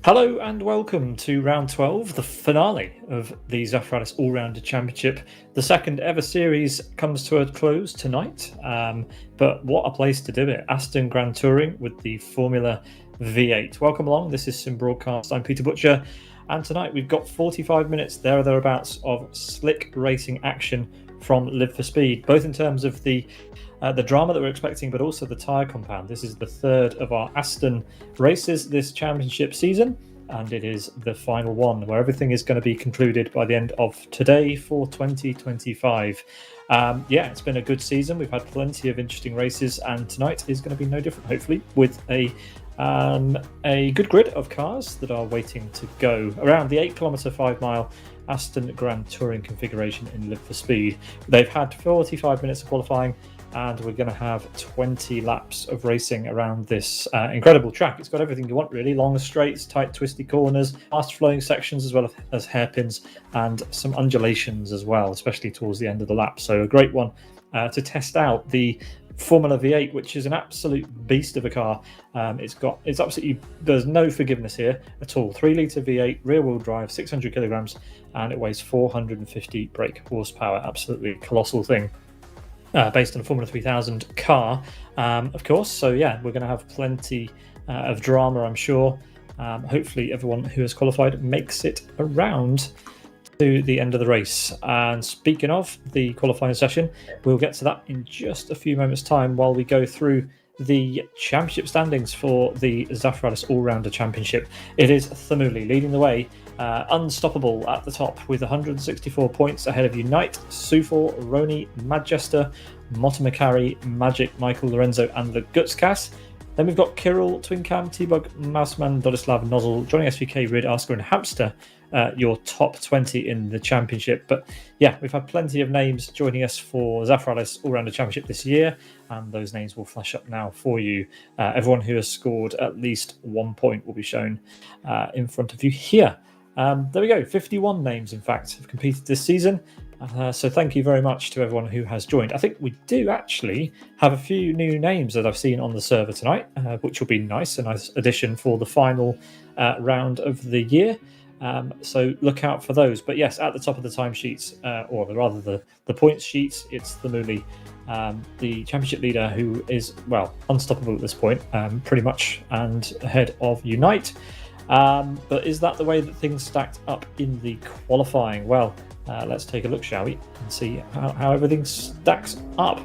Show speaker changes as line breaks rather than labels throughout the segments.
Hello and welcome to round 12, the finale of the Zafiralis All Rounder Championship. The second ever series comes to a close tonight, but what a place to do it. Aston Grand Touring with the Formula V8. Welcome along, this is Sim Broadcast, I'm Peter Butcher, and tonight we've got 45 minutes there or thereabouts of slick racing action from Live for Speed, both in terms of the drama that we're expecting, but also the tyre compound. This is the third of our Aston races this championship season, and it is the final one where everything is going to be concluded by the end of today for 2025. It's been a good season. We've had plenty of interesting races, and tonight is going to be no different, hopefully, with a good grid of cars that are waiting to go around the 8-kilometre 5-mile Aston Grand Touring configuration in Live for Speed. They've had 45 minutes of qualifying, and we're going to have 20 laps of racing around this incredible track. It's got everything you want, really. Long straights, tight twisty corners, fast flowing sections, as well as hairpins, and some undulations as well, especially towards the end of the lap. So a great one to test out the Formula V8, which is an absolute beast of a car. It's absolutely, there's no forgiveness here at all. 3-litre V8, rear-wheel drive, 600 kilograms, and it weighs 450 brake horsepower. Absolutely colossal thing. Based on a Formula 3000 car, of course. So yeah, we're going to have plenty of drama, I'm sure. Hopefully everyone who has qualified makes it around to the end of the race. And speaking of the qualifying session, we'll get to that in just a few moments' time while we go through the championship standings for the Zafiralis All Rounder Championship. It is Thamuli leading the way, unstoppable at the top with 164 points ahead of Unite, Sufor, Roni, Madjester, Motomikari, Magic, Michael Lorenzo, and the Gutskas. Then we've got Kirill, Twincam, T-Bug, Mouseman, Dodislav, Nozzle, Johnny SVK, Rid, Asker, and Hamster. Your top 20 in the championship. But yeah, we've had plenty of names joining us for Zafiralis All Rounder Championship this year, and those names will flash up now for you. Everyone who has scored at least 1 point will be shown in front of you here. There we go, 51 names in fact have competed this season. So thank you very much to everyone who has joined. I think we do actually have a few new names that I've seen on the server tonight, which will be nice, a nice addition for the final round of the year. So look out for those. But yes, at the top of the timesheets, or rather the points sheets, it's Thamuli, the championship leader, who is, well, unstoppable at this point, pretty much, and ahead of Unite. But is that the way that things stacked up in the qualifying? Well, let's take a look, shall we, and see how everything stacks up.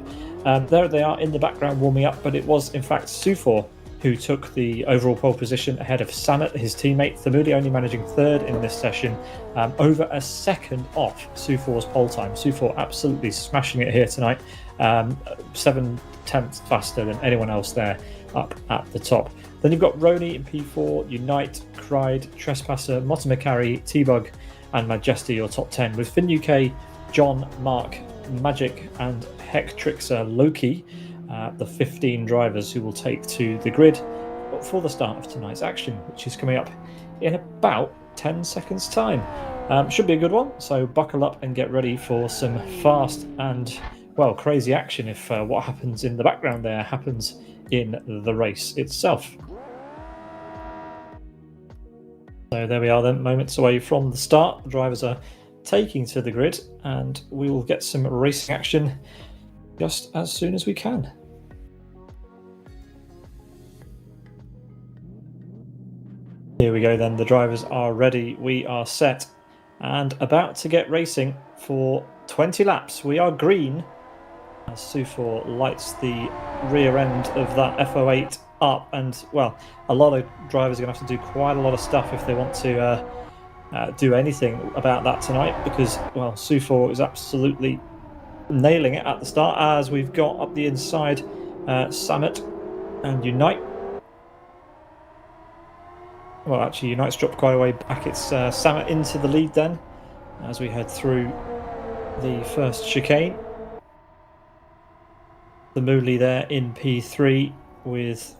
There they are in the background warming up, but it was in fact Sufor who took the overall pole position ahead of Samet, his teammate. Thamuli only managing third in this session, over a second off Sufor's pole time. Sufor absolutely smashing it here tonight, 7/10 faster than anyone else there up at the top. Then you've got Roni in P4, Unite, Cried, Trespasser, Motomikari, T-Bug, and Majesti, your top 10, with Finn UK, John, Mark, Magic, and Hectrixer Loki, the 15 drivers who will take to the grid for the start of tonight's action, which is coming up in about 10 seconds' time. Should be a good one, so buckle up and get ready for some fast and, well, crazy action if what happens in the background there happens in the race itself. So there we are then, moments away from the start. The drivers are taking to the grid, and we will get some racing action just as soon as we can. Here we go then, the drivers are ready, we are set and about to get racing for 20 laps. We are green as Sufor lights the rear end of that FO8 up, and well, a lot of drivers are going to have to do quite a lot of stuff if they want to do anything about that tonight, because, well, Sufor is absolutely nailing it at the start, as we've got up the inside Samet and Unite. Well, actually, Unite's dropped quite a way back. It's Samet into the lead then as we head through the first chicane. Thamuli there in P3 with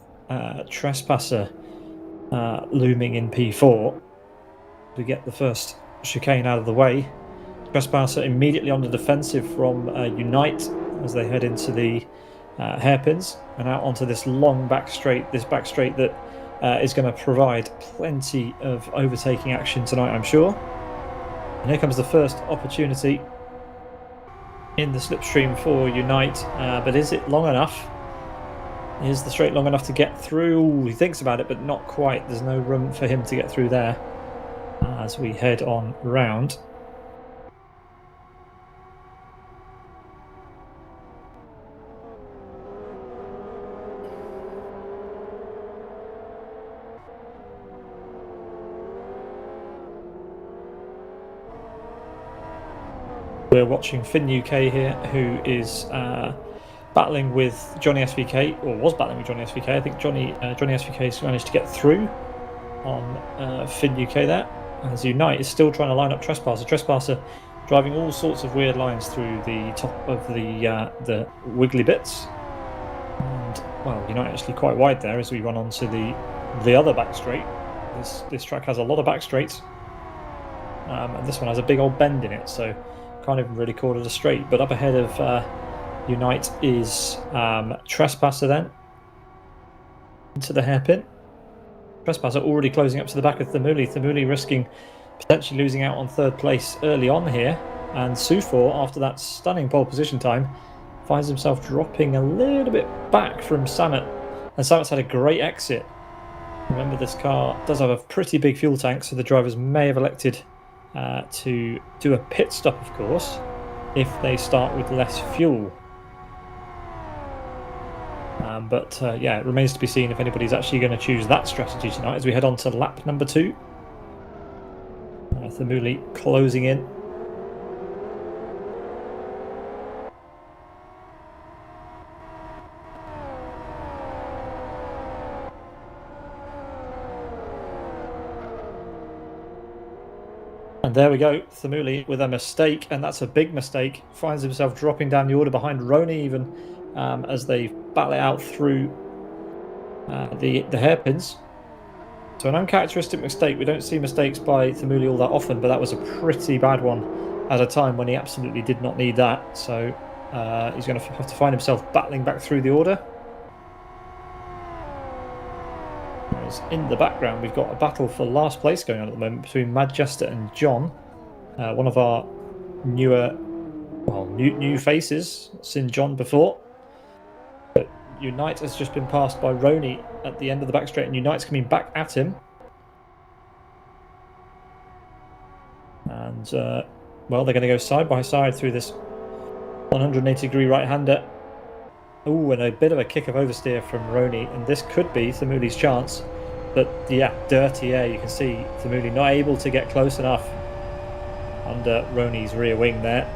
Trespasser looming in P4 to get the first chicane out of the way. Trespasser immediately on the defensive from Unite as they head into the hairpins and out onto this long back straight, that is going to provide plenty of overtaking action tonight, I'm sure. And here comes the first opportunity in the slipstream for Unite, but is it long enough? Is the straight long enough to get through? Ooh, he thinks about it, but not quite. There's no room for him to get through there as we head on round. We're watching Finn UK here, who is battling with Johnny SVK, or was battling with Johnny SVK. I think Johnny SVK's managed to get through on Finn UK there. As Unite is still trying to line up Trespasser. Trespasser driving all sorts of weird lines through the top of the wiggly bits. And, well, Unite actually quite wide there as we run onto the other back straight. This track has a lot of back straights. And this one has a big old bend in it, so can't even really call it a straight. But up ahead of Unite is Trespasser then into the hairpin. Trespasser already closing up to the back of Thamuli. Thamuli risking potentially losing out on third place early on here. And Sufor, after that stunning pole position time, finds himself dropping a little bit back from Samet. And Samet's had a great exit. Remember, this car does have a pretty big fuel tank, so the drivers may have elected to do a pit stop, of course, if they start with less fuel. But yeah, it remains to be seen if anybody's actually going to choose that strategy tonight as we head on to lap number 2. Thamuli closing in. And there we go, Thamuli with a mistake, and that's a big mistake. Finds himself dropping down the order behind Roni even as they battle it out through the hairpins. So an uncharacteristic mistake. We don't see mistakes by Thamuli all that often, but that was a pretty bad one at a time when he absolutely did not need that. So he's going to have to find himself battling back through the order. In the background, we've got a battle for last place going on at the moment between Madjester and John, one of our new faces. Seen John before, but Unite has just been passed by Roni at the end of the back straight, and Unite's coming back at him. And well, they're going to go side by side through this 180-degree right-hander. Oh, and a bit of a kick of oversteer from Roni, and this could be Thamuli's chance. But yeah, dirty air. You can see Thamuli not able to get close enough under Roni's rear wing there.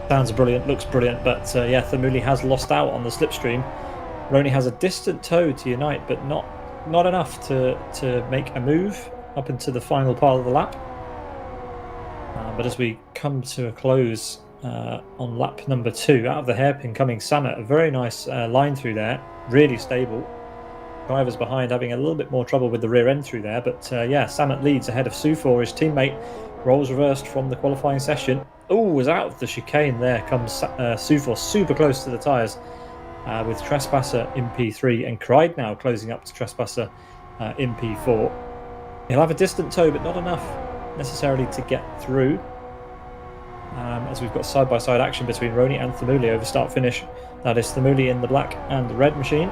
Sounds brilliant, looks brilliant, but yeah, Thamuli has lost out on the slipstream. Roni has a distant tow to Unite, but not enough to make a move up into the final part of the lap. But as we come to a close on lap number 2, out of the hairpin coming Samet, a very nice line through there, really stable. Drivers behind having a little bit more trouble with the rear end through there, but yeah, Samet leads ahead of Sufor. His teammate rolls reversed from the qualifying session. Oh, was out of the chicane. There comes Sufor, super close to the tyres. With Trespasser in P3 and Cried now closing up to Trespasser in P4. He'll have a distant tow, but not enough necessarily to get through. As we've got side-by-side action between Roni and Thamuli over start-finish. That is Thamuli in the black and the red machine.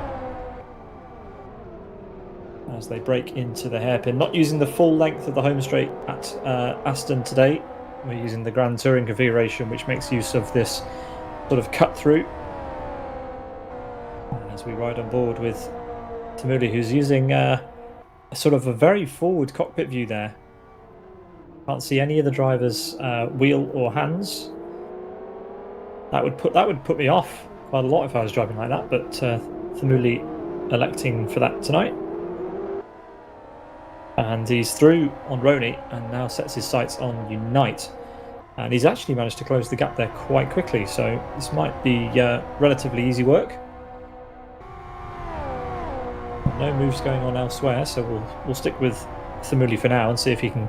As they break into the hairpin. Not using the full length of the home straight at Aston today. We're using the Grand Touring configuration, which makes use of this sort of cut-through. As we ride on board with Thamuli, who's using a sort of a very forward cockpit view there. Can't see any of the drivers' wheel or hands. That would put me off quite a lot if I was driving like that, but Thamuli electing for that tonight. And he's through on Roni and now sets his sights on Unite. And he's actually managed to close the gap there quite quickly, so this might be relatively easy work. No moves going on elsewhere, so we'll stick with Thamuli for now and see if he can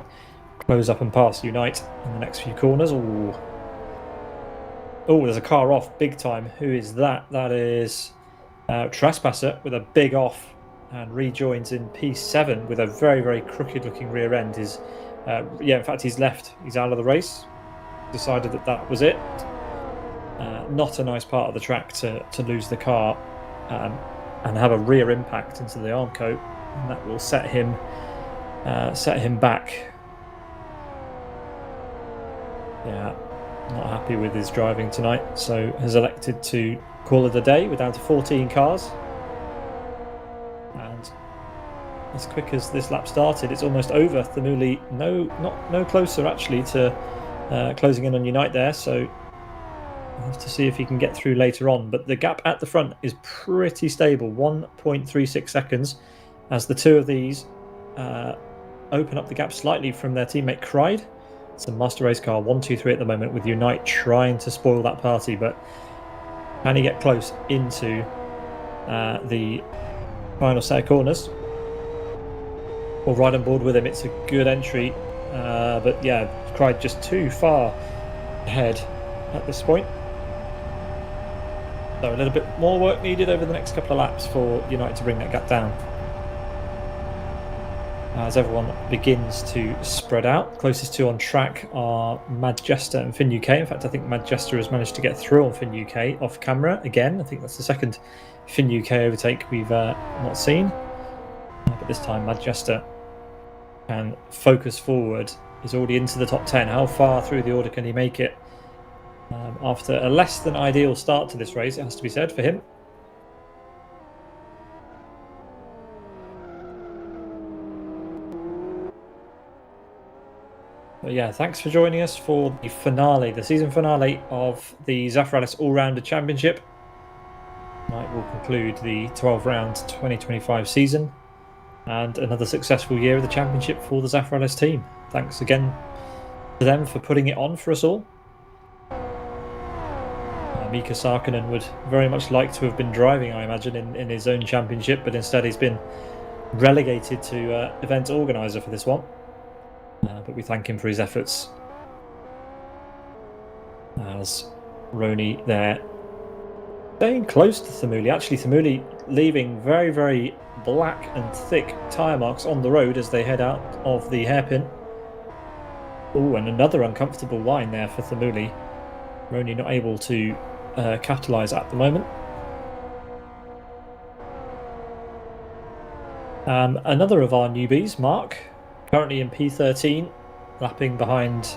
close up and pass Unite in the next few corners. Oh, there's a car off big time. Who is that? That is Trespasser with a big off, and rejoins in P7 with a very, very crooked looking rear end. In fact, he's left. He's out of the race. Decided that was it. Not a nice part of the track to lose the car and have a rear impact into the arm coat, and that will set him back. Yeah, not happy with his driving tonight, so has elected to call it a day. We're down to 14 cars, and as quick as this lap started, it's almost over. Thamuli no closer actually to closing in on Unite there, so we'll have to see if he can get through later on. But the gap at the front is pretty stable, 1.36 seconds, as the two of these open up the gap slightly from their teammate Cried. It's a Master Race car 1-2-3 at the moment, with Unite trying to spoil that party, but can he get close into the final set of corners? We'll ride on board with him. It's a good entry, but yeah, Cried just too far ahead at this point. So a little bit more work needed over the next couple of laps for Unite to bring that gap down. As everyone begins to spread out, closest two on track are Madjester and Finn UK. In fact, I think Madjester has managed to get through on Finn UK off camera again. I think that's the second Finn UK overtake we've not seen. But this time Madjester can focus forward. He's already into the top 10. How far through the order can he make it? After a less than ideal start to this race, it has to be said, for him. But yeah, thanks for joining us for the finale, the season finale of the Zafiralis All Rounder Championship. Tonight will conclude the 12-round 2025 season and another successful year of the championship for the Zafiralis team. Thanks again to them for putting it on for us all. Mika Sarkinen would very much like to have been driving, I imagine, in his own championship, but instead he's been relegated to event organiser for this one. But we thank him for his efforts. As Roni there, staying close to Thamuli. Actually, Thamuli leaving very, very black and thick tyre marks on the road as they head out of the hairpin. Oh, and another uncomfortable line there for Thamuli. Roni not able to capitalise at the moment. Another of our newbies, Mark, currently in P13, lapping behind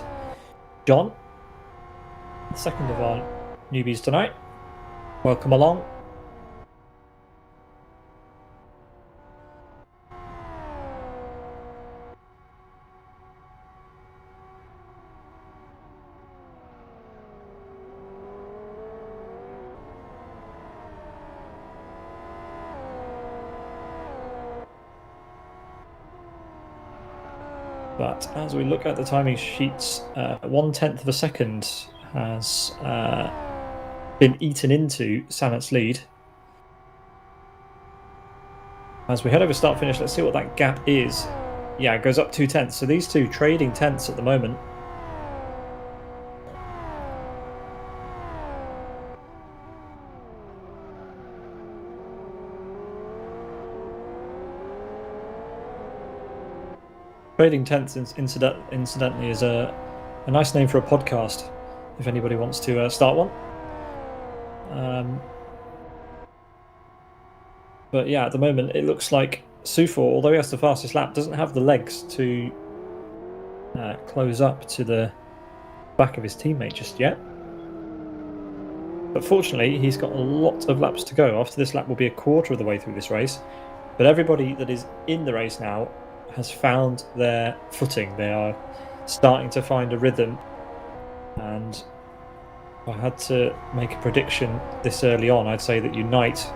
John. The second of our newbies tonight. Welcome along. But as we look at the timing sheets, 1/10 of a second has been eaten into Sanat's lead. As we head over start finish, let's see what that gap is. Yeah, it goes up 2/10. So these two trading tenths at the moment. Trading tenths, incidentally, is a nice name for a podcast, if anybody wants to start one. But yeah, at the moment, it looks like Sufor, although he has the fastest lap, doesn't have the legs to close up to the back of his teammate just yet. But fortunately, he's got a lot of laps to go. After this lap will be a quarter of the way through this race. But everybody that is in the race now has found their footing. They are starting to find a rhythm, and if I had to make a prediction this early on, I'd say that Unite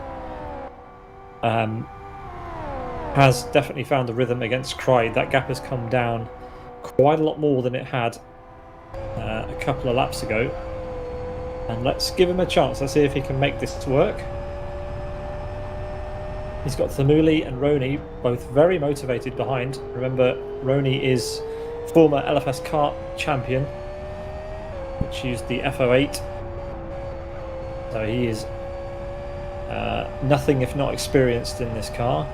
has definitely found a rhythm against Cried. That gap has come down quite a lot more than it had a couple of laps ago, and let's give him a chance. Let's see if he can make this work. He's got Thamuli and Roni both very motivated behind. Remember, Roni is former LFS kart champion, which used the FO8. So he is nothing if not experienced in this car.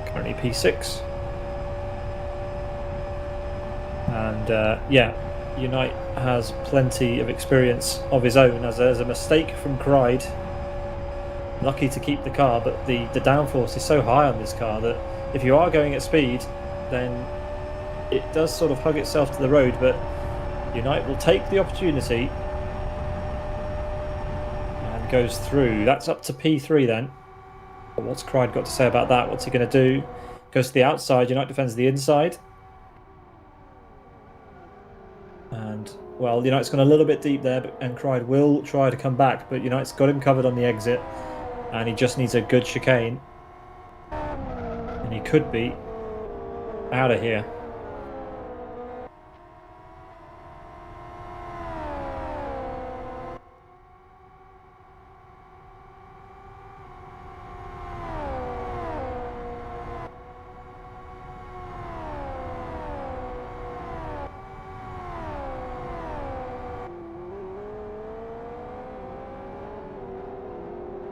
Currently P6. And yeah, Unite has plenty of experience of his own, as there's a mistake from Cried. Lucky to keep the car, but the downforce is so high on this car that if you are going at speed, then it does sort of hug itself to the road, but Unite will take the opportunity and goes through. That's up to P3 then. But what's Cried got to say about that? What's he going to do? Goes to the outside, Unite defends the inside. And, well, Unite's gone a little bit deep there, and Cried will try to come back, but Unite's got him covered on the exit. And he just needs a good chicane. And he could be out of here.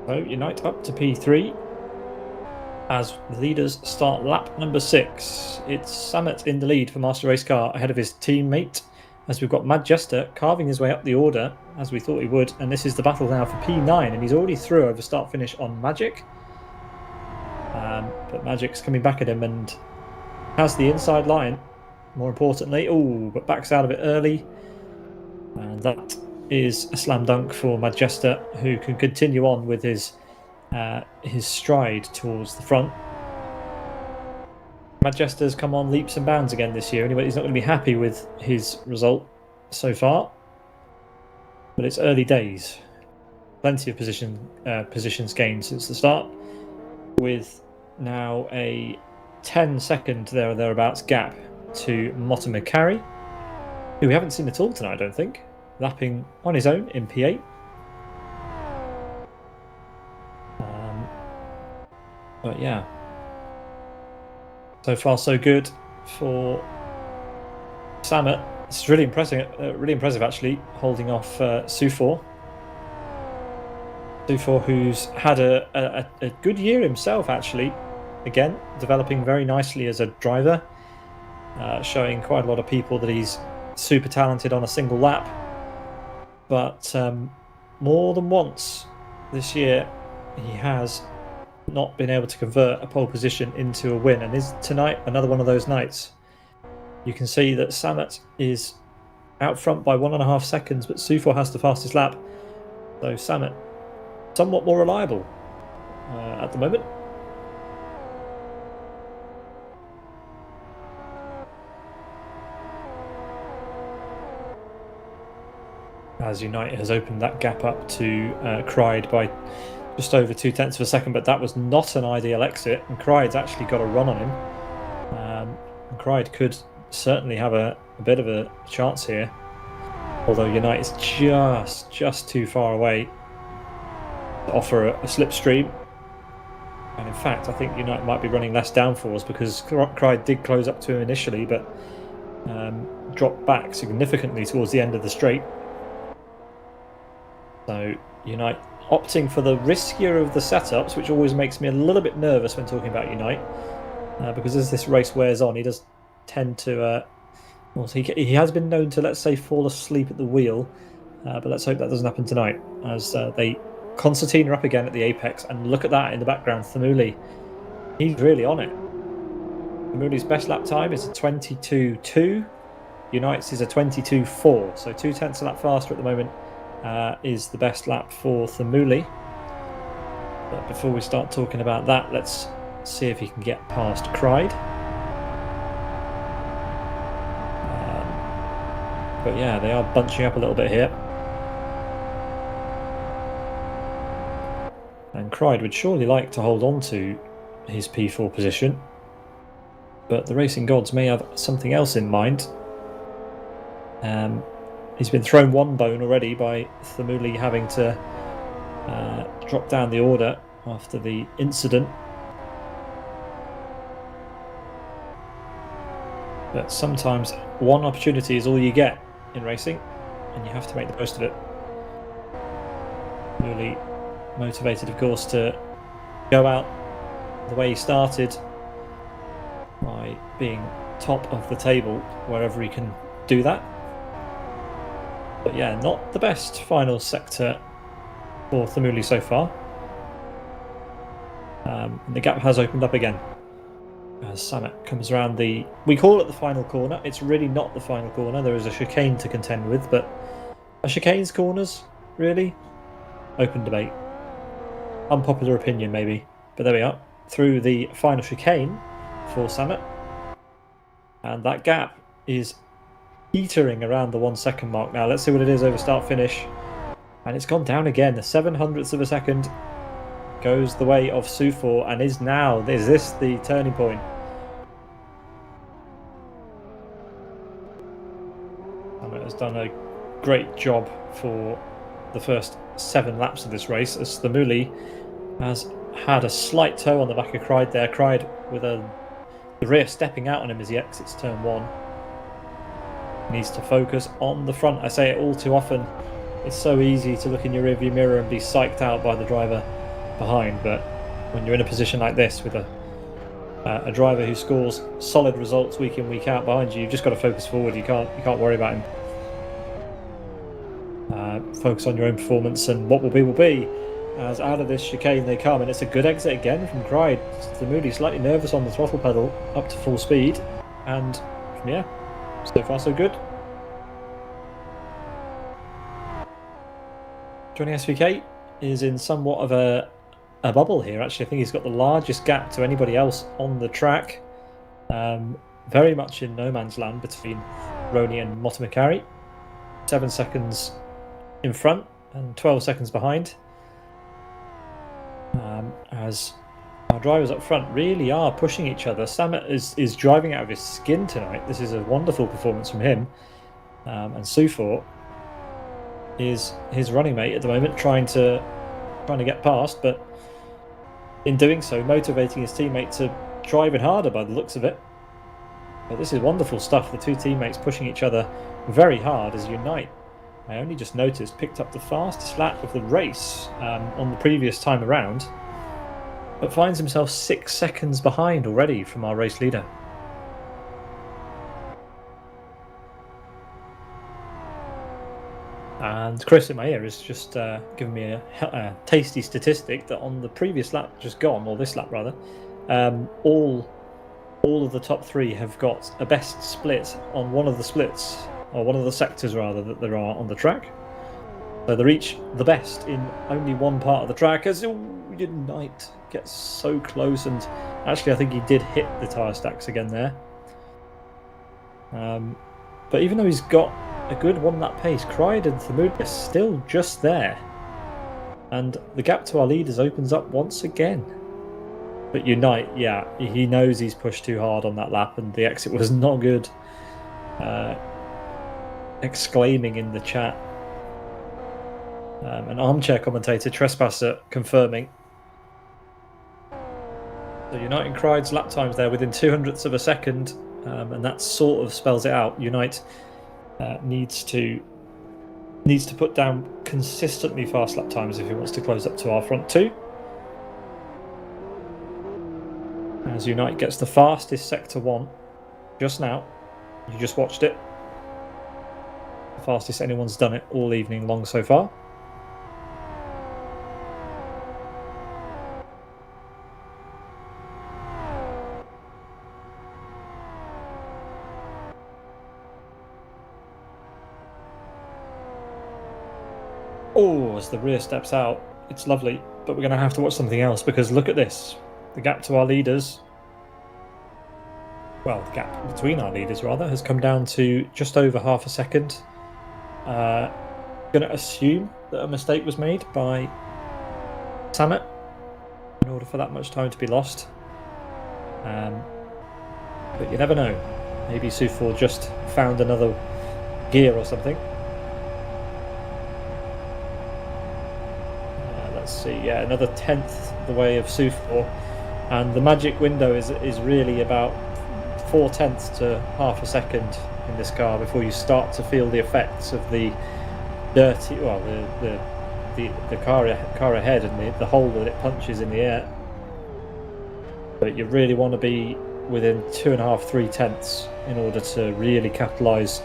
So Unite up to P3 as the leaders start lap number 6. It's Samet in the lead for Master Race Car ahead of his teammate, as we've got Mad Jester carving his way up the order as we thought he would, and this is the battle now for P9, and he's already through over start finish on Magic. But Magic's coming back at him and has the inside line, more importantly. Oh, but backs out of it early, and that is a slam dunk for Mad Jester, who can continue on with his stride towards the front. Mad Jester's come on leaps and bounds again this year. Anyway, he's not going to be happy with his result so far, but it's early days. Plenty of positions gained since the start, with now a 10-second there or thereabouts gap to Mortimer Carey, who we haven't seen at all tonight, I don't think, lapping on his own in P8. But yeah, so far so good for Samet. It's really impressive actually, holding off Sufor. Sufor, who's had a good year himself actually, again developing very nicely as a driver, showing quite a lot of people that he's super talented on a single lap. But more than once this year he has not been able to convert a pole position into a win, and is tonight another one of those nights. You can see that Samet is out front by 1.5 seconds, but Sufor has the fastest lap, so Samet somewhat more reliable at the moment. As Unite has opened that gap up to Cried by just over 0.2 of a second, but that was not an ideal exit, and Cried's actually got a run on him. And Cried could certainly have a bit of a chance here, although Unite is just too far away to offer a slipstream. And in fact, I think Unite might be running less downforce, because Cried did close up to him initially, but dropped back significantly towards the end of the straight. So Unite opting for the riskier of the setups, which always makes me a little bit nervous when talking about Unite, because as this race wears on, he does tend to well, he has been known to, let's say, fall asleep at the wheel, but let's hope that doesn't happen tonight, as they Constantine are up again at the apex, and look at that in the background. Thamuli, he's really on it. Thamuli's best lap time is a 22.2. Unite's is a 22.4, so 0.2 a lap faster at the moment. Is the best lap for Thamuli. But before we start talking about that, let's see if he can get past Cried. But yeah, they are bunching up a little bit here. And Cried would surely like to hold on to his P4 position, but the racing gods may have something else in mind. He's been thrown one bone already by Thamuli having to drop down the order after the incident. But sometimes one opportunity is all you get in racing, and you have to make the most of it. Really motivated, of course, to go out the way he started by being top of the table wherever he can do that. But yeah, not the best final sector for Thamuli so far. The gap has opened up again as Samet comes around we call it the final corner. It's really not the final corner. There is a chicane to contend with, but are chicanes corners, really? Open debate. Unpopular opinion, maybe. But there we are. Through the final chicane for Samet. And that gap is teetering around the 1 second mark now. Let's see what it is over start finish. And it's gone down again. The 700ths of a second goes the way of Sufor, and is this the turning point? Samet has done a great job for the first 7 laps of this race, as Thamuli has had a slight toe on the back of Cryde there. Cryde with the rear stepping out on him as he exits turn 1. Needs to focus on the front. I say it all too often. It's so easy to look in your rearview mirror and be psyched out by the driver behind, but when you're in a position like this with a driver who scores solid results week in, week out behind you, you've just got to focus forward. You can't worry about him. Focus on your own performance, and what will be. As out of this chicane they come, and it's a good exit again from Cryde. Thamuli slightly nervous on the throttle pedal, up to full speed, and yeah, so far so good. Johnny SVK is in somewhat of a bubble here, actually. I think he's got the largest gap to anybody else on the track. Very much in no man's land between Roni and Motomikari. 7 seconds in front and 12 seconds behind. As our drivers up front really are pushing each other. Samet is driving out of his skin tonight. This is a wonderful performance from him. And Sufor is his running mate at the moment, trying to get past, but in doing so motivating his teammate to try even harder by the looks of it. But this is wonderful stuff. The two teammates pushing each other very hard as Unite, I only just noticed, picked up the fastest lap of the race on the previous time around, but finds himself 6 seconds behind already from our race leader. And Chris in my ear has just given me a tasty statistic that on the previous lap just gone, or this lap rather, all of the top 3 have got a best split on one of the splits, or one of the sectors rather, that there are on the track. So they're each the best in only one part of the track, as Unite gets so close, and actually I think he did hit the tyre stacks again there. But even though he's got a good 1 lap pace, Cryde and Thamuli are still just there. And the gap to our leaders opens up once again. But Unite, yeah, he knows he's pushed too hard on that lap and the exit was not good. Exclaiming in the chat. An armchair commentator, Trespasser, confirming. So Unite and Cryde's lap times there within 200ths of a second, and that sort of spells it out. Unite needs to put down consistently fast lap times if he wants to close up to our front 2. As Unite gets the fastest sector 1 just now. You just watched it. The fastest anyone's done it all evening long so far. Oh, as the rear steps out, it's lovely, but we're going to have to watch something else, because look at this. The gap to our leaders, well, the gap between our leaders rather, has come down to just over half a second. Going to assume that a mistake was made by Samet in order for that much time to be lost. But you never know. Maybe Sufor just found another gear or something. Let's see, yeah, another 10th the way of Sufor. And the magic window is really about 4/10 to half a second in this car before you start to feel the effects of the dirty, well, the car ahead and the hole that it punches in the air. But you really want to be within 2.5–3 in order to really capitalise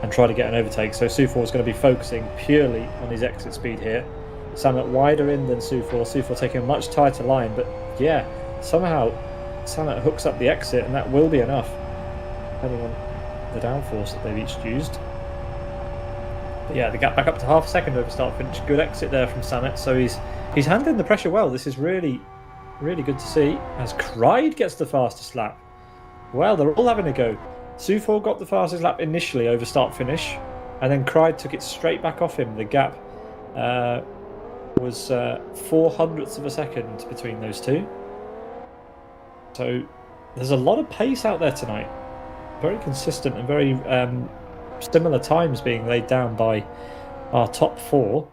and try to get an overtake. So Sufor is going to be focusing purely on his exit speed here. Samet wider in than Sufor. Sufor taking a much tighter line, but yeah, somehow Samet hooks up the exit, and that will be enough, depending on the downforce that they've each used. But yeah, the gap back up to half a second over start finish. Good exit there from Samet. So he's handling the pressure well. This is really good to see. As Cried gets the fastest lap. Well, they're all having a go. Sufor got the fastest lap initially over start finish, and then Cried took it straight back off him. The gap was 0.04 of a second between those two. So there's a lot of pace out there tonight. Very consistent and very similar times being laid down by our top four.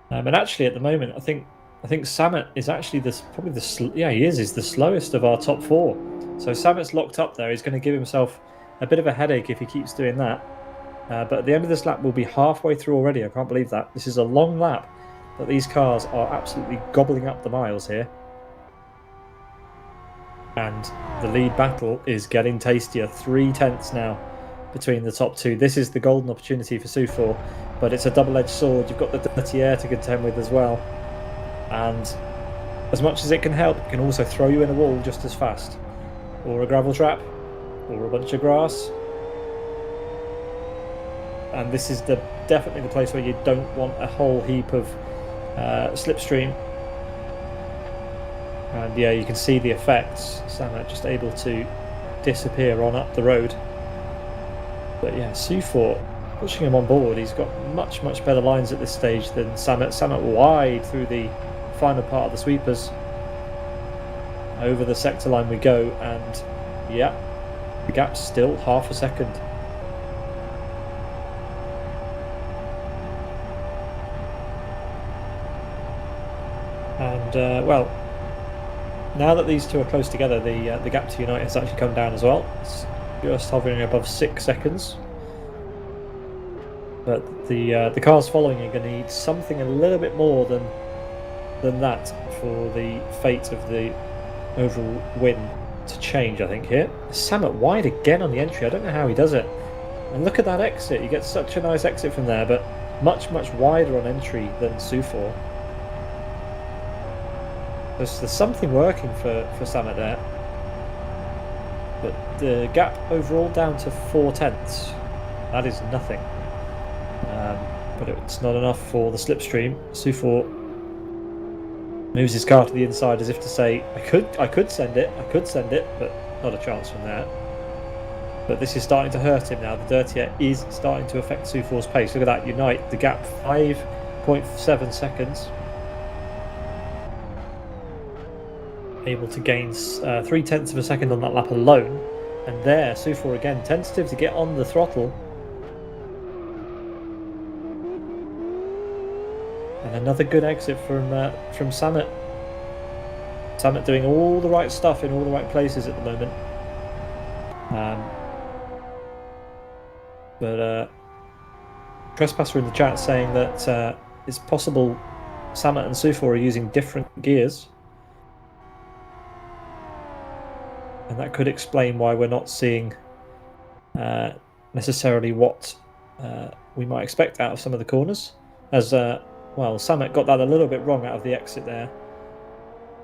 And actually, at the moment, I think Samet is actually probably the slowest of our top four. So Samet's locked up there. He's going to give himself a bit of a headache if he keeps doing that. But at the end of this lap, we'll be halfway through already. I can't believe that. This is a long lap, but these cars are absolutely gobbling up the miles here. And the lead battle is getting tastier. 3/10 now between the top two. This is the golden opportunity for Sufor, but it's a double-edged sword. You've got the dirty air to contend with as well. And as much as it can help, it can also throw you in a wall just as fast. Or a gravel trap, or a bunch of grass. And this is definitely the place where you don't want a whole heap of slipstream. And yeah, you can see the effects. Samet just able to disappear on up the road. But yeah, Sufor pushing him on board. He's got much better lines at this stage than Samet. Samet wide through the final part of the sweepers. Over the sector line we go, and yeah, the gap's still half a second. And well, now that these two are close together, the gap to Unite has actually come down as well. It's just hovering above 6 seconds. But the cars following are going to need something a little bit more than that for the fate of the overall win to change, I think, here. Samet wide again on the entry. I don't know how he does it. And look at that exit. You get such a nice exit from there, but much wider on entry than Sufor. There's something working for Samet there. But the gap overall down to 4/10. That is nothing. But it's not enough for the slipstream. Sufor moves his car to the inside as if to say, I could send it, but not a chance from there. But this is starting to hurt him now. The dirty air is starting to affect Sufor's pace. Look at that, Unite, the gap 5.7 seconds. Able to gain 0.3 of a second on that lap alone. And there, Sufor again, tentative to get on the throttle. And another good exit from Samet. Samet doing all the right stuff in all the right places at the moment. But Trespasser in the chat saying that it's possible Samet and Sufor are using different gears. And that could explain why we're not seeing necessarily what we might expect out of some of the corners. As well, Samet got that a little bit wrong out of the exit there.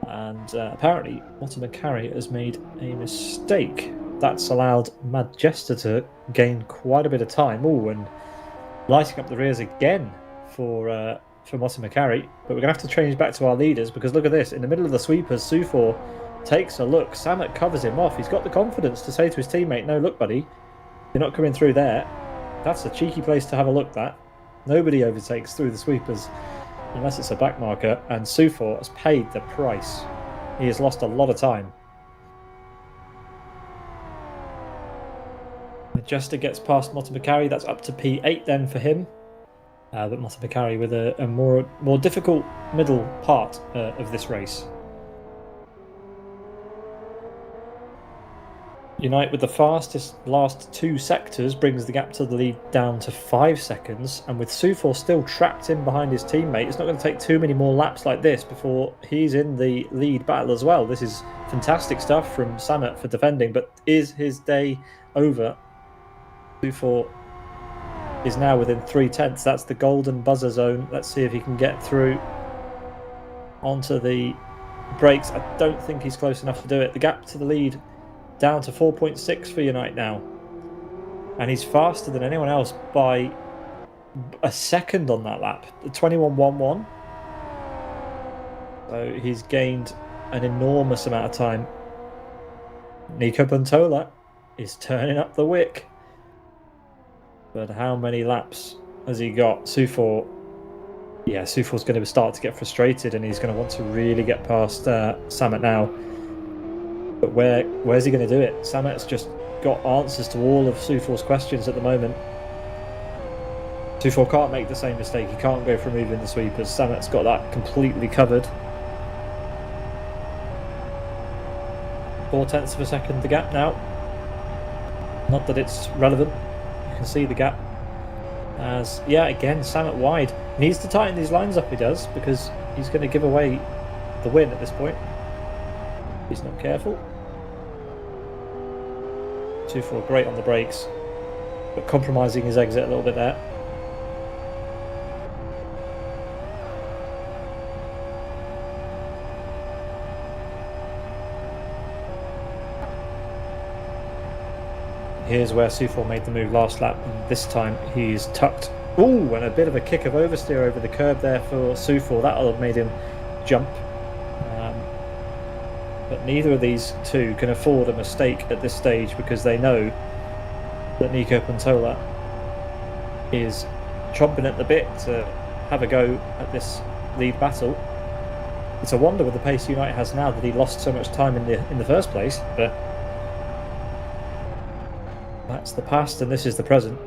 And apparently, McElroy has made a mistake. That's allowed Mad Jester to gain quite a bit of time. Oh, and lighting up the rears again for McElroy. But we're going to have to change back to our leaders, because look at this. In the middle of the sweepers, Sufor takes a look. Samet covers him off. He's got the confidence to say to his teammate, no, look, buddy, you're not coming through there. That's a cheeky place to have a look, that. Nobody overtakes through the sweepers unless it's a back marker, and Sufor has paid the price. He has lost a lot of time. Jester gets past McElroy. That's up to P8 then for him. But McElroy with a more difficult middle part of this race. Unite with the fastest last 2 sectors brings the gap to the lead down to 5 seconds, and with Sufor still trapped in behind his teammate, it's not going to take too many more laps like this before he's in the lead battle as well. This is fantastic stuff from Samet for defending, but is his day over? Sufor is now within 3/10. That's the golden buzzer zone. Let's see if he can get through onto the brakes. I don't think he's close enough to do it. The gap to the lead down to 4.6 for Unite now, and he's faster than anyone else by a second on that lap, 21.11. So he's gained an enormous amount of time. Nico Pantola is turning up the wick, but how many laps has he got? Sufor, yeah, Sufor's going to start to get frustrated, and he's going to want to really get past Samet now. But where's he going to do it? Samet's just got answers to all of Sufor's questions at the moment. Sufor can't make the same mistake. He can't go for removing the sweepers. Samet's got that completely covered. 0.4 of a second the gap now. Not that it's relevant. You can see the gap. As, yeah, again, Samet wide. Needs to tighten these lines up, he does, because he's going to give away the win at this point. He's not careful. Sufor great on the brakes, but compromising his exit a little bit there. Here's where Sufor made the move last lap, and this time he's tucked. Ooh, and a bit of a kick of oversteer over the curb there for Sufor. That'll have made him jump. But neither of these two can afford a mistake at this stage, because they know that Nico Pantola is chomping at the bit to have a go at this lead battle. It's a wonder with the pace Unite has now that he lost so much time in the first place, but that's the past and this is the present.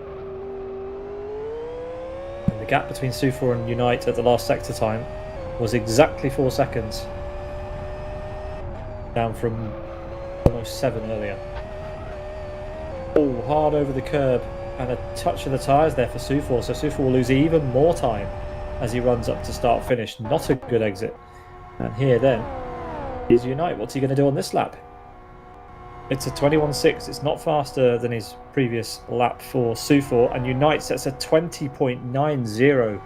And the gap between Sufor and Unite at the last sector time was exactly 4 seconds. Down from almost 7 earlier. Oh, hard over the curb, and a touch of the tyres there for Sufor, so Sufor will lose even more time as he runs up to start finish. Not a good exit. And here then is Unite. What's he going to do on this lap? It's a 21.6. It's not faster than his previous lap for Sufor, and Unite sets a 20.90.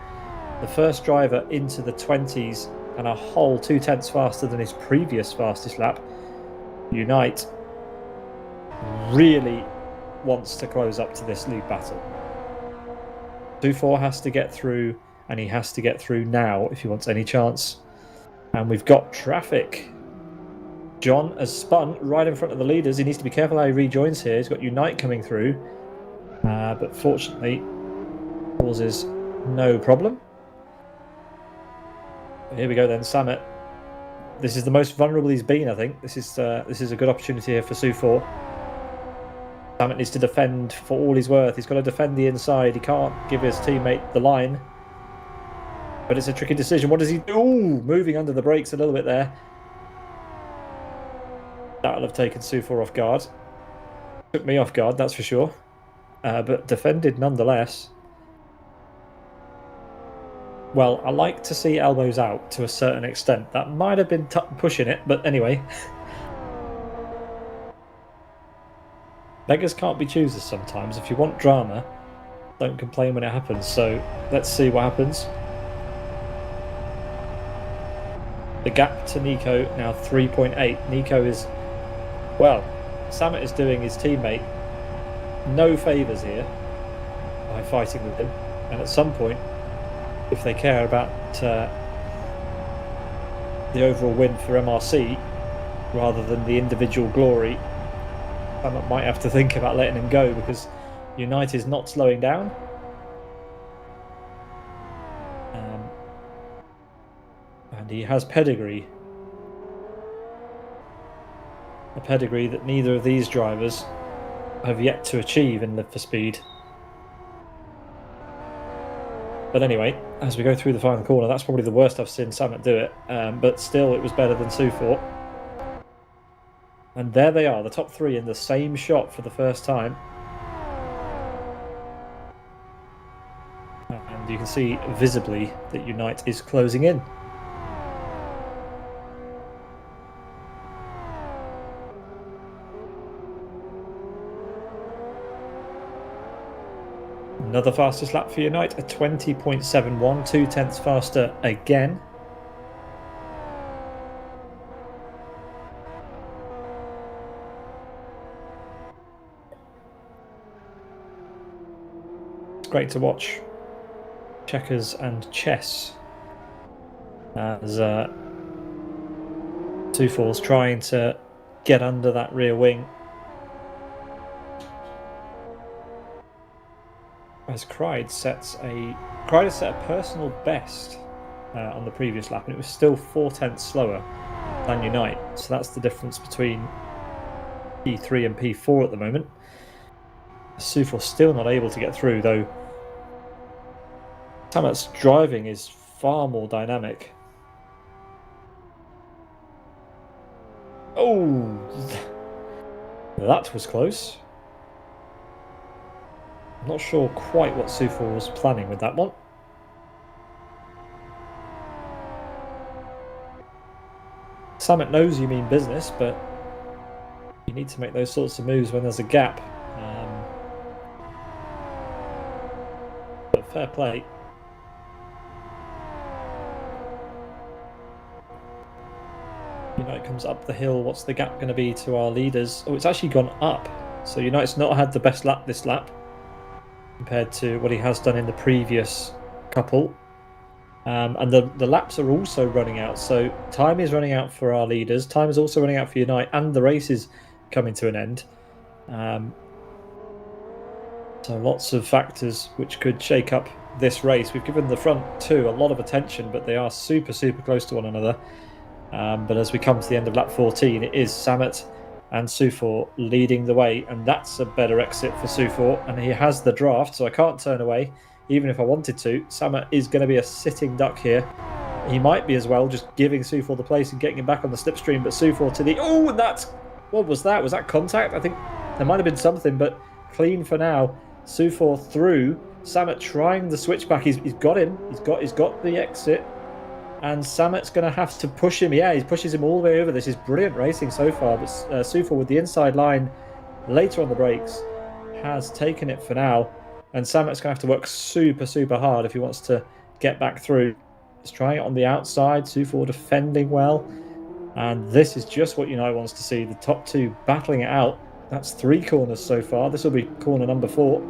The first driver into the 20s, and a whole 0.2 faster than his previous fastest lap. Unite really wants to close up to this lead battle. Sufor has to get through, and he has to get through now if he wants any chance. And we've got traffic. John has spun right in front of the leaders. He needs to be careful how he rejoins here. He's got Unite coming through, but fortunately causes no problem. Here we go then, Samet. This is the most vulnerable he's been, I think. This is a good opportunity here for Sufor. Samet needs to defend for all he's worth. He's got to defend the inside. He can't give his teammate the line. But it's a tricky decision. What does he do? Ooh, moving under the brakes a little bit there. That'll have taken Sufor off guard. Took me off guard, that's for sure. But defended nonetheless. Well, I like to see elbows out to a certain extent. That might have been pushing it, but anyway. Beggars can't be choosers sometimes. If you want drama, don't complain when it happens. So let's see what happens. The gap to Nico now 3.8. Nico is, well, Samet is doing his teammate no favours here by fighting with him. And at some point, if they care about the overall win for MRC rather than the individual glory, Samet might have to think about letting him go, because Unite is not slowing down. And he has pedigree. A pedigree that neither of these drivers have yet to achieve in Live for Speed. But anyway, as we go through the final corner, that's probably the worst I've seen Samet do it. But still, it was better than Sufor. And there they are, the top three in the same shot for the first time. And you can see visibly that Unite is closing in. Another fastest lap for Unite, a 20.71, 0.2 faster again. It's great to watch checkers and chess as Zafiralis trying to get under that rear wing. As Cried has set a personal best on the previous lap, and it was still 0.4 slower than Unite. So that's the difference between P3 and P4 at the moment. Zafiralis still not able to get through, though. Samet's driving is far more dynamic. Oh, that was close. I'm not sure quite what Zafiralis was planning with that one. Samet knows you mean business, but you need to make those sorts of moves when there's a gap. But fair play. Unite comes up the hill. What's the gap going to be to our leaders? Oh, it's actually gone up. So Unite's not had the best lap this lap compared to what he has done in the previous couple. And the laps are also running out. So time is running out for our leaders. Time is also running out for Unite, and the race is coming to an end. So lots of factors which could shake up this race. We've given the front two a lot of attention, but they are super, super close to one another. But as we come to the end of lap 14, it is Samet and Zafiralis leading the way, and that's a better exit for Zafiralis, and he has the draft, so I can't turn away even if I wanted to. Samet is going to be a sitting duck here. He might be as well, just giving Zafiralis the place and getting him back on the slipstream, but Zafiralis to the... Oh, and that's... What was that? Was that contact? I think there might have been something, but clean for now. Zafiralis through. Samet trying the switchback. He's got him. He's got the exit. And Samet's going to have to push him. Yeah, he pushes him all the way over. This is brilliant racing so far. But Zafiralis with the inside line later on the brakes has taken it for now. And Samet's going to have to work super, super hard if he wants to get back through. He's trying it on the outside. Zafiralis defending well. And this is just what Unite wants to see. The top two battling it out. That's 3 corners so far. This will be corner number 4.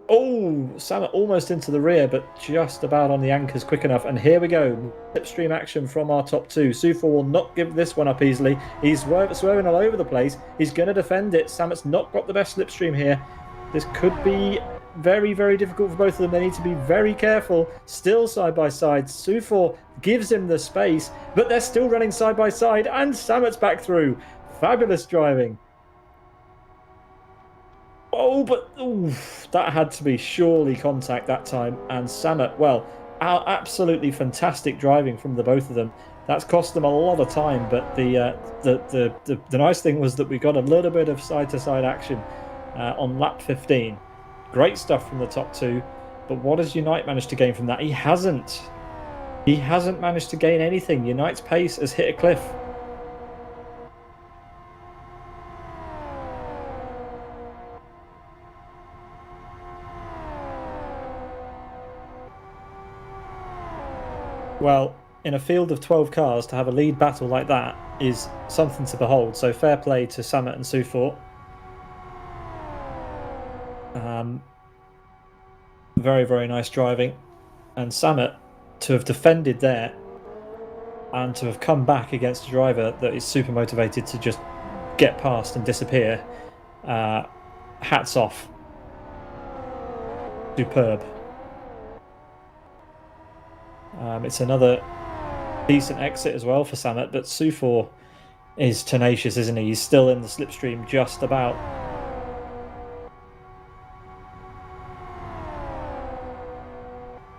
Oh, Samet almost into the rear, but just about on the anchors quick enough. And here we go. Slipstream action from our top two. Zafiralis will not give this one up easily. He's swerving all over the place. He's going to defend it. Samet's not got the best slipstream here. This could be very, very difficult for both of them. They need to be very careful. Still side by side. Zafiralis gives him the space, but they're still running side by side. And Samet's back through. Fabulous driving. Oh, but that had to be surely contact that time. And Samet, well, absolutely fantastic driving from the both of them. That's cost them a lot of time, but the nice thing was that we got a little bit of side-to-side action on lap 15. Great stuff from the top two, but what has Unite managed to gain from that? He hasn't managed to gain anything. Unite's pace has hit a cliff. Well, in a field of 12 cars, to have a lead battle like that is something to behold. So fair play to Samet and Zafiralis. Very, very nice driving. And Samet to have defended there and to have come back against a driver that is super motivated to just get past and disappear. Hats off. Superb. It's another decent exit as well for Samet, but Zafiralis is tenacious, isn't he? He's still in the slipstream just about.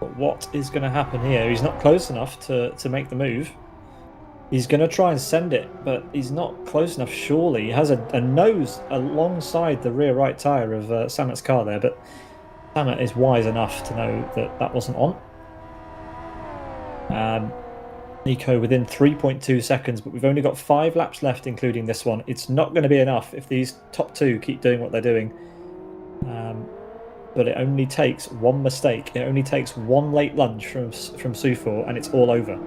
But what is going to happen here? He's not close enough to make the move. He's going to try and send it, but he's not close enough, surely. He has a nose alongside the rear right tyre of Samet's car there, but Samet is wise enough to know that that wasn't on. Nico within 3.2 seconds, but we've only got 5 laps left, including this one. It's not going to be enough if these top two keep doing what they're doing. But it only takes one mistake. It only takes one late lunge from Sufor, and it's all over.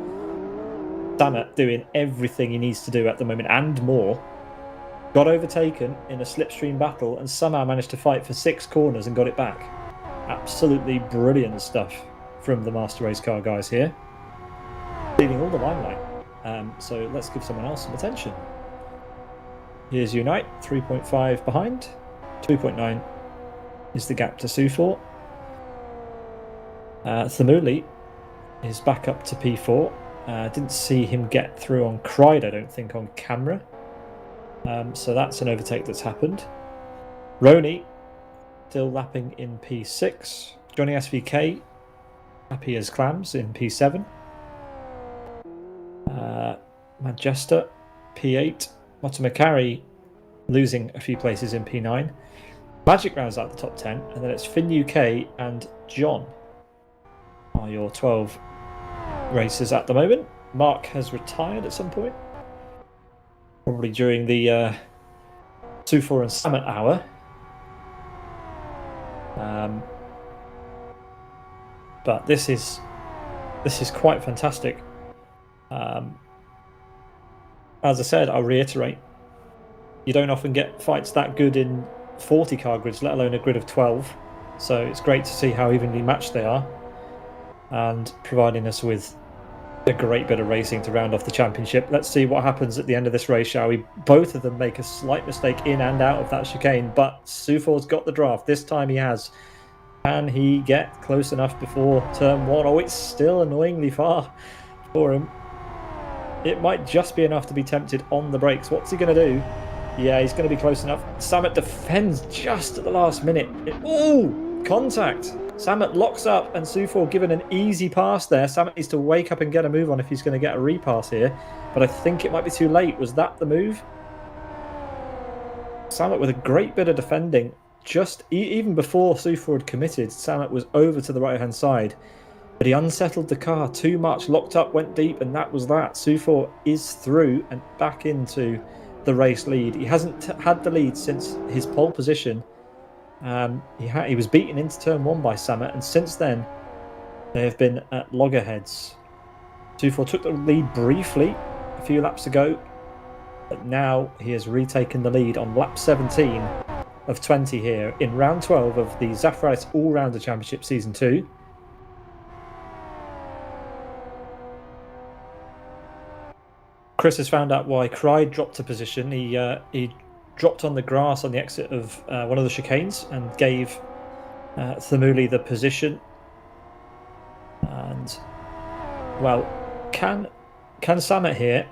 Samet doing everything he needs to do at the moment and more. Got overtaken in a slipstream battle and somehow managed to fight for 6 corners and got it back. Absolutely brilliant stuff from the Master Race Car guys here. Leading all the limelight. So let's give someone else some attention. Here's Unite, 3.5 behind. 2.9 is the gap to Sufor. Thamuli is back up to P4. Didn't see him get through on Cried, I don't think, on camera. So that's an overtake that's happened. Roni still lapping in P6. Johnny SVK happy as clams in P7. Manchester P8. Motomacari losing a few places in P9. Magic rounds out the top 10, and then it's Finn UK and John are your 12 racers at the moment. Mark has retired at some point, probably during the Sufor and Samet hour. But this is quite fantastic. As I said, I'll reiterate, you don't often get fights that good in 40 car grids, let alone a grid of 12. So it's great to see how evenly matched they are, and providing us with a great bit of racing to round off the championship. Let's see what happens at the end of this race, shall we? Both of them make a slight mistake in and out of that chicane, but Sufor's got the draft. This time he has. Can he get close enough before turn 1? Oh, it's still annoyingly far for him. It might just be enough to be tempted on the brakes. What's he going to do? Yeah, he's going to be close enough. Samet defends just at the last minute. Ooh, contact. Samet locks up and Sufor given an easy pass there. Samet needs to wake up and get a move on if he's going to get a repass here. But I think it might be too late. Was that the move? Samet with a great bit of defending. Just even before Sufor had committed, Samet was over to the right-hand side. But he unsettled the car too much, locked up, went deep, and that was that. Sufor is through and back into the race lead. He hasn't had the lead since his pole position. He was beaten into turn 1 by Samet, and since then they have been at loggerheads. Sufor took the lead briefly a few laps ago, but now he has retaken the lead on lap 17 of 20 here in round 12 of the Zafiralis All Rounder Championship Season 2. Chris has found out why Cried dropped a position. He dropped on the grass on the exit of one of the chicanes and gave Thamuli the position. And, well, can Samet here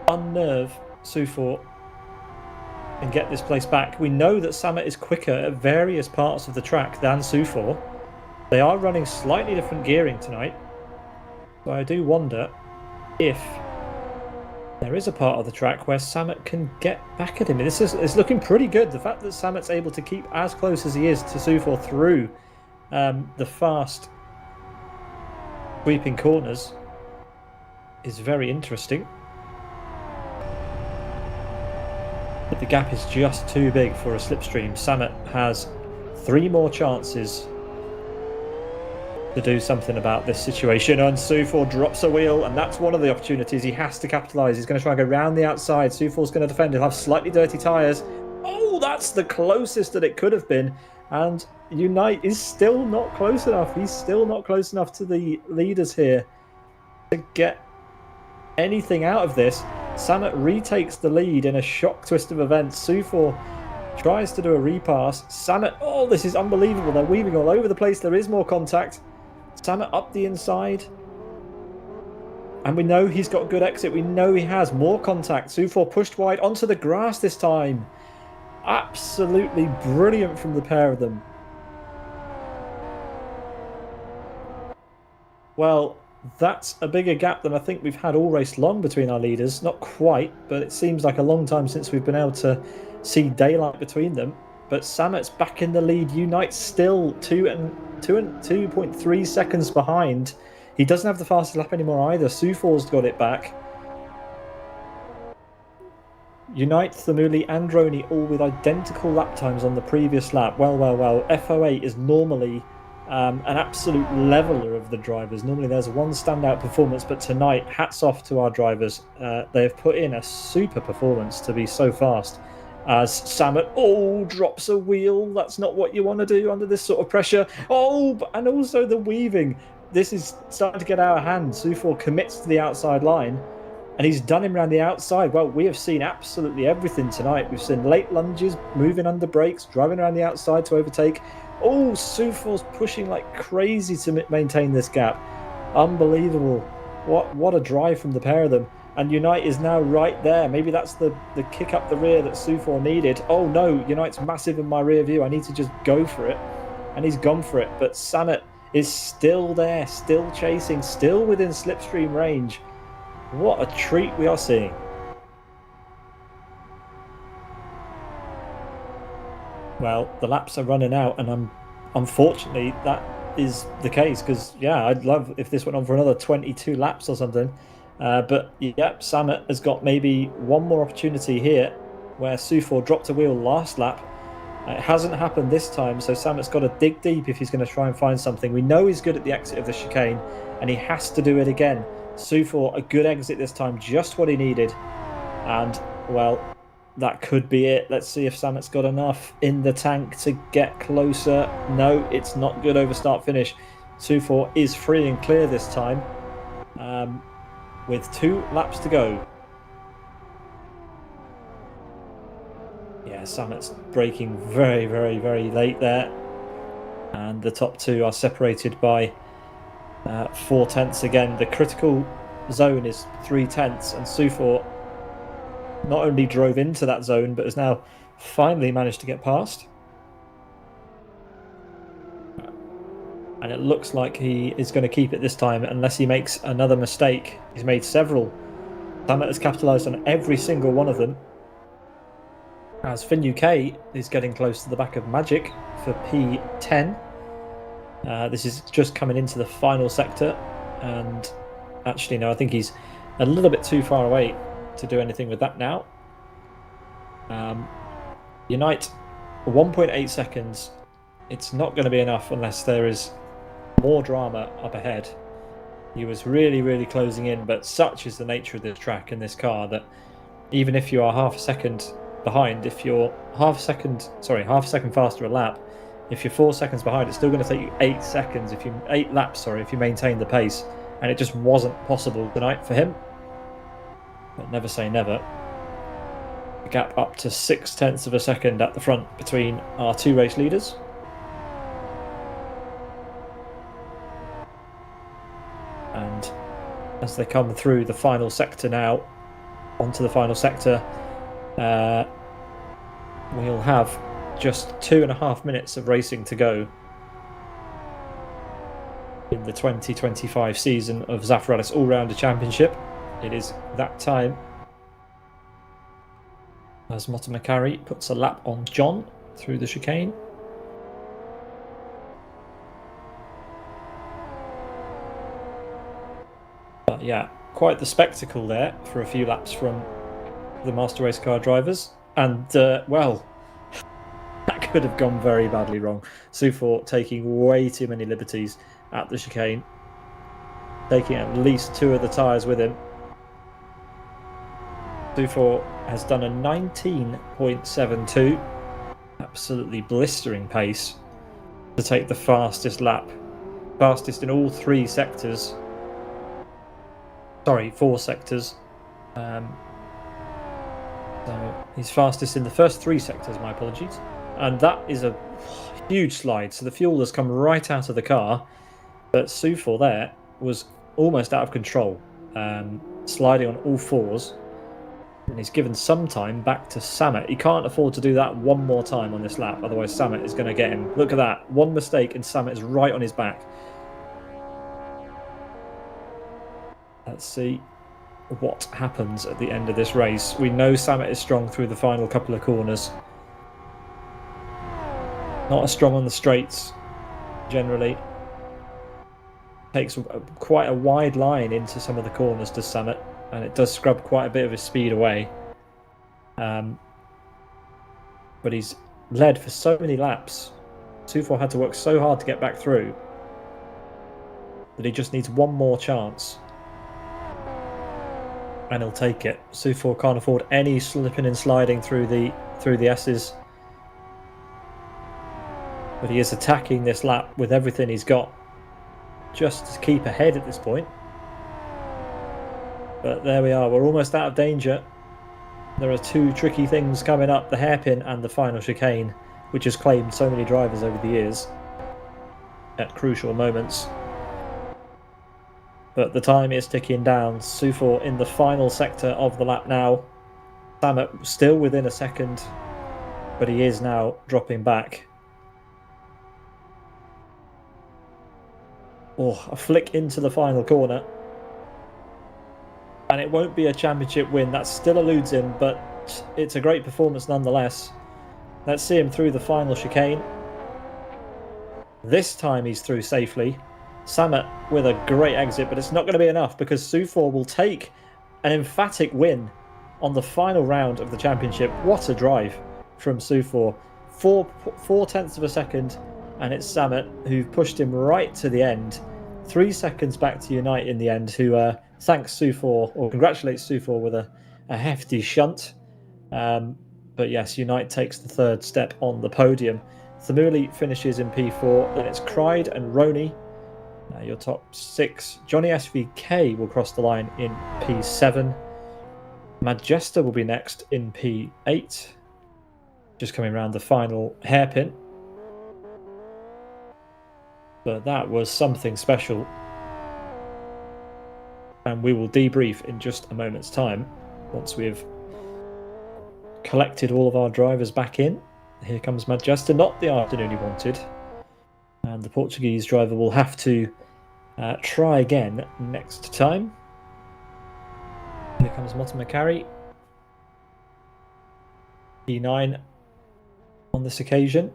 unnerve Sufor and get this place back? We know that Samet is quicker at various parts of the track than Sufor. They are running slightly different gearing tonight. So I do wonder if there is a part of the track where Samet can get back at him. It's looking pretty good. The fact that Samet's able to keep as close as he is to Sufor through the fast sweeping corners is very interesting. But the gap is just too big for a slipstream. Samet has 3 more chances to do something about this situation, and Sufor drops a wheel, and that's one of the opportunities he has to capitalise. He's going to try and go round the outside. Sufor's going to defend. He'll have slightly dirty tyres. Oh, that's the closest that it could have been, and Unite is still not close enough. He's still not close enough to the leaders here to get anything out of this. Samet retakes the lead in a shock twist of events. Sufor tries to do a repass. Samet, oh, this is unbelievable. They're weaving all over the place. There is more contact. Samet up the inside. And we know he's got good exit. We know he has more contact. Sufor pushed wide onto the grass this time. Absolutely brilliant from the pair of them. Well, that's a bigger gap than I think we've had all race long between our leaders. Not quite, but it seems like a long time since we've been able to see daylight between them. But Samet's back in the lead. Unite's still 2.3 seconds behind. He doesn't have the fastest lap anymore either. Sufor's got it back. Unite, Thamuli, and Roni all with identical lap times on the previous lap. Well. FO8 is normally an absolute leveler of the drivers. Normally there's one standout performance, but tonight, hats off to our drivers. They have put in a super performance to be so fast. As Samet, drops a wheel. That's not what you want to do under this sort of pressure. And also the weaving. This is starting to get out of hand. Sufor commits to the outside line. And he's done him around the outside. Well, we have seen absolutely everything tonight. We've seen late lunges, moving under brakes, driving around the outside to overtake. Sufor's pushing like crazy to maintain this gap. Unbelievable. What a drive from the pair of them. And Unite is now right there. Maybe that's the kick up the rear that Sufor needed. Oh no, Unite's massive in my rear view. I need to just go for it. And he's gone for it. But Samet is still there, still chasing, still within slipstream range. What a treat we are seeing. Well, the laps are running out, and unfortunately that is the case, because I'd love if this went on for another 22 laps or something. But Samet has got maybe one more opportunity here, where Sufor dropped a wheel last lap. It hasn't happened this time, so Samet's got to dig deep if he's going to try and find something. We know he's good at the exit of the chicane, and he has to do it again. Sufor, a good exit this time, just what he needed. And, well, that could be it. Let's see if Samet's got enough in the tank to get closer. No, it's not good over start finish. Sufor is free and clear this time, with 2 laps to go. Samet's braking very, very, very late there. And the top 2 are separated by 4 tenths again. The critical zone is 3 tenths, and Sufor not only drove into that zone, but has now finally managed to get past. And it looks like he is going to keep it this time, unless he makes another mistake. He's made several. Samet has capitalised on every single one of them. As Finn UK is getting close to the back of Magic for P10. This is just coming into the final sector, and actually no, I think he's a little bit too far away to do anything with that now. Unite 1.8 seconds. It's not going to be enough unless there is more drama up ahead. He was really, really closing in, but such is the nature of this track and this car that even if you are half a second behind, if you're half a second faster a lap, if you're 4 seconds behind, it's still going to take you 8 laps if you maintain the pace, and it just wasn't possible tonight for him. But never say never. The gap up to 6 tenths of a second at the front between our 2 race leaders. And as they come through the final sector now, onto the final sector, we'll have just 2.5 minutes of racing to go in the 2025 season of Zafiralis All Rounder Championship. It is that time as McElroy puts a lap on John through the chicane. But quite the spectacle there for a few laps from the Master Race Car drivers. And, well, that could have gone very badly wrong. Sufor taking way too many liberties at the chicane, taking at least 2 of the tyres with him. Sufor has done a 19.72, absolutely blistering pace to take the fastest lap, fastest in all 3 sectors. Sorry, 4 sectors. So he's fastest in the first 3 sectors, my apologies. And that is a huge slide. So the fuel has come right out of the car. But Sufor there was almost out of control, sliding on all 4s. And he's given some time back to Samet. He can't afford to do that one more time on this lap, otherwise Samet is going to get him. Look at that. One mistake and Samet is right on his back. Let's see what happens at the end of this race. We know Samet is strong through the final couple of corners. Not as strong on the straights, generally. Takes quite a wide line into some of the corners, does Samet, and it does scrub quite a bit of his speed away. But he's led for so many laps. Sufor had to work so hard to get back through that he just needs one more chance. And he'll take it. Sufor can't afford any slipping and sliding through the S's. But he is attacking this lap with everything he's got, just to keep ahead at this point. But there we are, we're almost out of danger. There are two tricky things coming up, the hairpin and the final chicane, which has claimed so many drivers over the years at crucial moments. But the time is ticking down. Sufor in the final sector of the lap now. Samet still within a second, but he is now dropping back. Oh, a flick into the final corner. And it won't be a championship win. That still eludes him, but it's a great performance nonetheless. Let's see him through the final chicane. This time he's through safely. Samet with a great exit, but it's not going to be enough because Sufor will take an emphatic win on the final round of the championship. What a drive from Sufor. 4/10 of a second, and it's Samet who pushed him right to the end. 3 seconds back to Unite in the end, who thanks Sufor, or congratulates Sufor with a hefty shunt. But yes, Unite takes the third step on the podium. Thamuli finishes in P4, then it's Cried and Roney. Your top 6. Johnny SVK will cross the line in P7. Majesta will be next in P8. Just coming around the final hairpin. But that was something special. And we will debrief in just a moment's time once we've collected all of our drivers back in. Here comes Majesta, not the afternoon he wanted. And the Portuguese driver will have to try again next time. Here comes Martin McElroy. P9 on this occasion.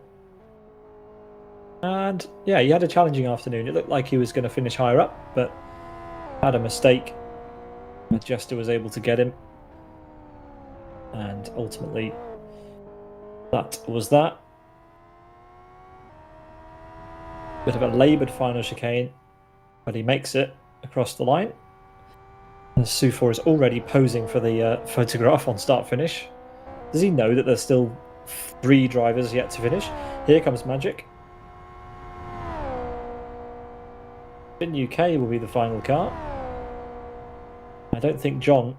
And yeah, he had a challenging afternoon. It looked like he was going to finish higher up, but had a mistake. Majesta was able to get him. And ultimately, that was that. Bit of a laboured final chicane, but he makes it across the line. And Sufor is already posing for the photograph on start-finish. Does he know that there's still 3 drivers yet to finish? Here comes Magic. In UK will be the final car. I don't think John...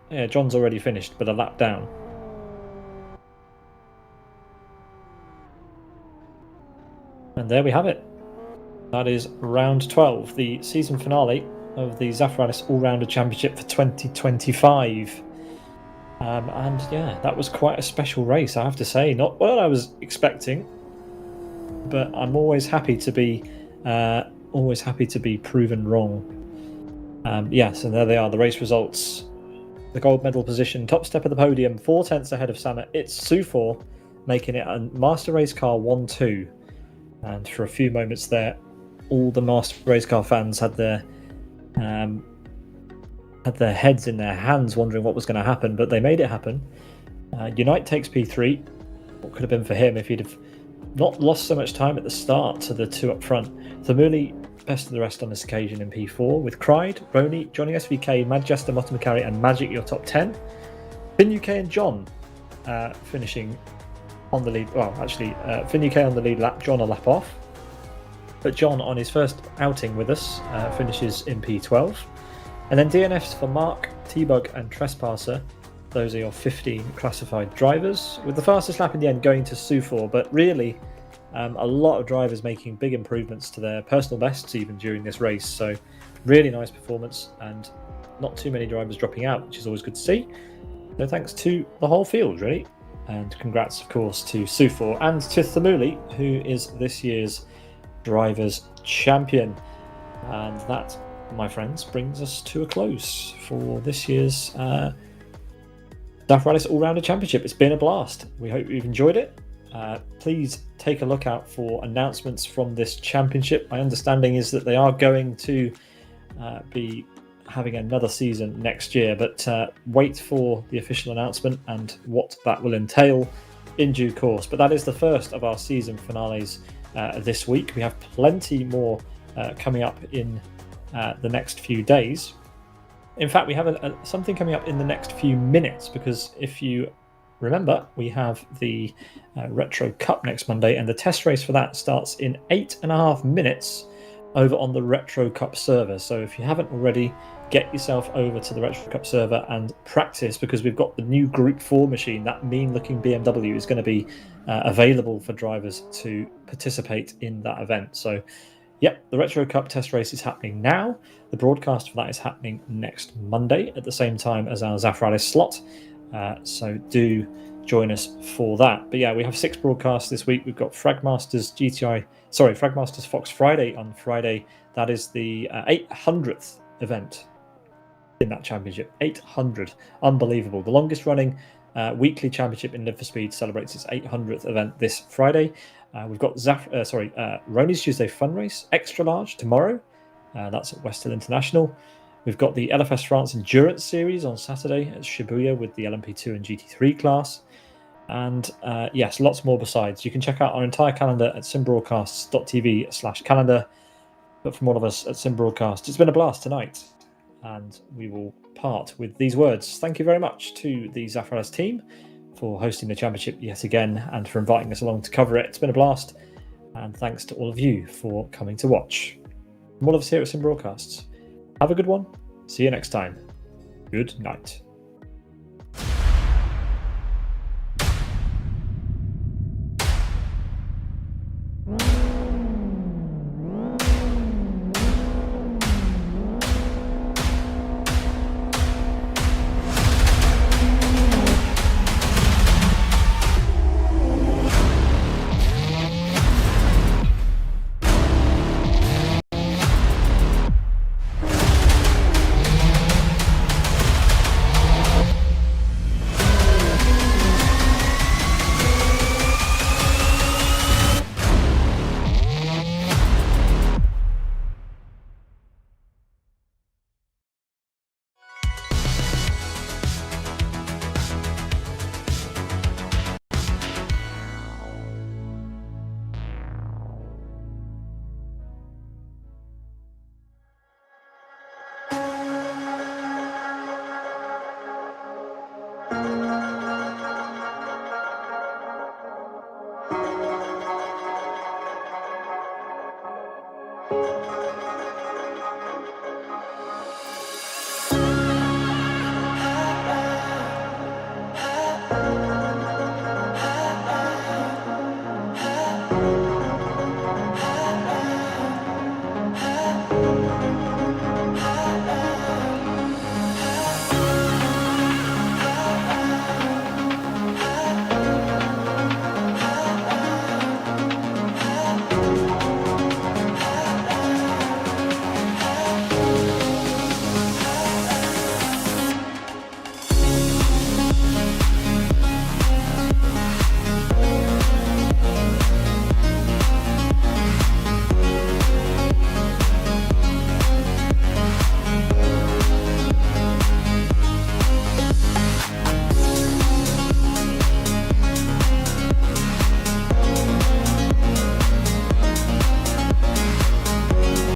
Yeah, John's already finished, but a lap down. And there we have it. That is round 12, the season finale of the Zafiralis All Rounder Championship for 2025. And yeah, that was quite a special race, I have to say. Not what I was expecting, but I'm always happy to be proven wrong. Yes, and there they are, the race results. The gold medal position, top step of the podium, 4/10 ahead of Samet. It's Sufor making it a Master Race Car 1-2. And for a few moments there, all the Master Race Car fans had their heads in their hands wondering what was going to happen, but they made it happen. Unite takes P3. What could have been for him if he'd have not lost so much time at the start to the 2 up front. Thamuli, best of the rest on this occasion in P4, with Cried, Roney, Johnny SVK, Majesta, Martin McElroy and Magic your top 10. Finn UK and John finishing on the lead. Well, actually, Finn UK on the lead lap, John a lap off. But John, on his first outing with us, finishes in P12. And then DNFs for Mark, T-Bug and Trespasser. Those are your 15 classified drivers, with the fastest lap in the end going to Sufor. But really, a lot of drivers making big improvements to their personal bests even during this race. So really nice performance, and not too many drivers dropping out, which is always good to see. So thanks to the whole field, really. And congrats, of course, to Sufor and to Thamuli, who is this year's Drivers' Champion. And that my friends, brings us to a close for this year's Zafiralis All Rounder Championship. It's been a blast. We hope you've enjoyed it. Please take a look out for announcements from this championship. My understanding is that they are going to be having another season next year, but wait for the official announcement and what that will entail in due course. But that is the first of our season finales this week. We have plenty more coming up in the next few days. In fact, we have something coming up in the next few minutes, because if you remember, we have the Retro Cup next Monday, and the test race for that starts in 8.5 minutes over on the Retro Cup server. So if you haven't already, get yourself over to the Retro Cup server and practice, because we've got the new Group 4 machine. That mean-looking BMW is going to be available for drivers to participate in that event. So, yep, the Retro Cup test race is happening now. The broadcast for that is happening next Monday at the same time as our Zafiralis slot. So do join us for that. But yeah, we have 6 broadcasts this week. We've got Fragmasters Fox Friday on Friday. That is the 800th event in that championship. 800, unbelievable. The longest running weekly championship in Live for Speed celebrates its 800th event this Friday. We've got Roni's Tuesday Fun Race Extra Large tomorrow. That's at West Hill International. We've got the LFS France Endurance Series on Saturday at Shibuya with the LMP2 and GT3 class. And yes, lots more besides. You can check out our entire calendar at simbroadcasts.tv/calendar. But from all of us at Sim Broadcast, it's been a blast tonight. And we will part with these words. Thank you very much to the Zafiralis team for hosting the championship yet again and for inviting us along to cover it. It's been a blast. And thanks to all of you for coming to watch. From all of us here at Sim Broadcasts, have a good one. See you next time. Good night.